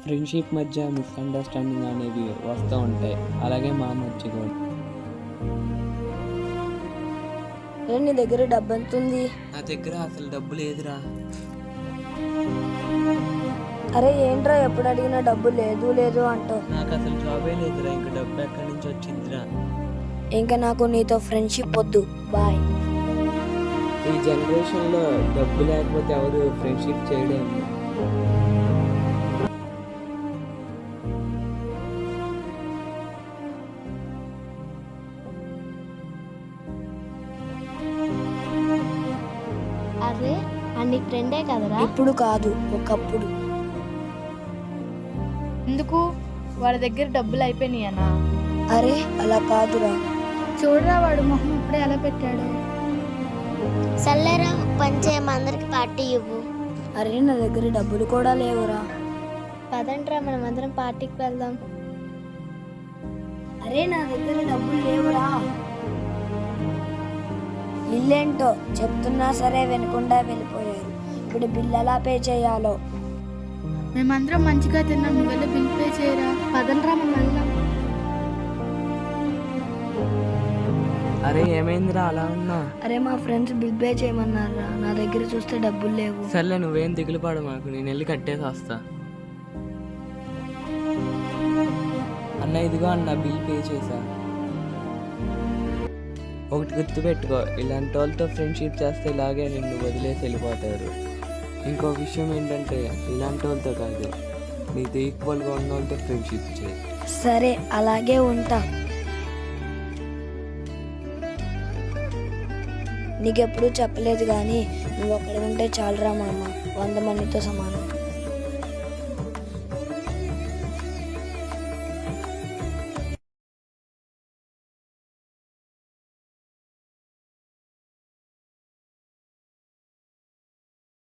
Friendship మధ్య misunderstanding అనేవి వస్తూ ఉంటాయి, అలాగే మా మధ్య కూడా. నీ దగ్గర డబ్బు ఎంత ఉంది? నా దగ్గర అసలు డబ్బు లేదురా. అరే ఏంట్రా ఎప్పుడు అడిగినా డబ్బు లేదు లేదు అంటావు? నాకు అసలు జాబే లేదురా, ఇంక డబ్బు ఎక్కడి నుంచి వచ్చిందిరా? ఇంకా నాకు నీతో ఫ్రెండ్షిప్ వద్దు, బాయ్. ఈ జనరేషన్లో డబ్బు లేకపోతే ఎవరు ఫ్రెండ్షిప్ చేయలేము. అరే నీ ఫ్రెండే కదరా? ఇప్పుడు కాదు, ఒకప్పుడు. ఎందుకు? వాడి దగ్గర డబ్బులు అయిపోయినాయనా? అరే అలా కాదురా. చూడరా వాడు మొహం ఇప్పుడే ఎలా పెట్టాడు. సల్లేరా పంచేయం, అందరికి పార్టీ ఇవ్వు. అరే నా దగ్గర డబ్బులు కూడా లేవురా. పదంట్రా మనం అందరం పార్టీకి వెళ్దాం. అరే నా దగ్గర డబ్బులు లేవురా. ఇల్లేంటో చెప్తున్నా సరే వినకుండా వెళ్ళిపోయారు. ఇప్పుడు బిల్ ఎలా పే చేయాలో. మేమందరం మంచిగా తిన్నాం, నువ్వు వెళ్ళి బిల్ పే చేయరా. పదండ్రా మనం వెళ్దాం. అరే ఏమైందిరా అలా ఉన్నా? అరే మా ఫ్రెండ్స్ బిల్ పే చేయమన్నారా, నా దగ్గర చూస్తే డబ్బులు లేవు. సర్లే నువ్వేం దిగులు పడ మాకు, నేను వెళ్ళి కట్టేసి వస్తా. అన్న ఇదిగో అన్న బిల్ పే చేశా. ఒకటి గుర్తుపెట్టుకో, ఇలాంటి వాళ్ళతో ఫ్రెండ్షిప్ చేస్తే ఇలాగే నిన్ను వదిలేసి వెళ్ళిపోతారు. ఇంకో విషయం ఏంటంటే ఇలాంటి వాళ్ళతో కాదు, నీతో ఈక్వల్గా ఉన్న వాళ్ళతో ఫ్రెండ్షిప్ చేయి. సరే అలాగే ఉంటా. నీకెప్పుడు చెప్పలేదు కానీ నువ్వు అక్కడ ఉంటే చాలరా మామ, 100 మందితో సమానం.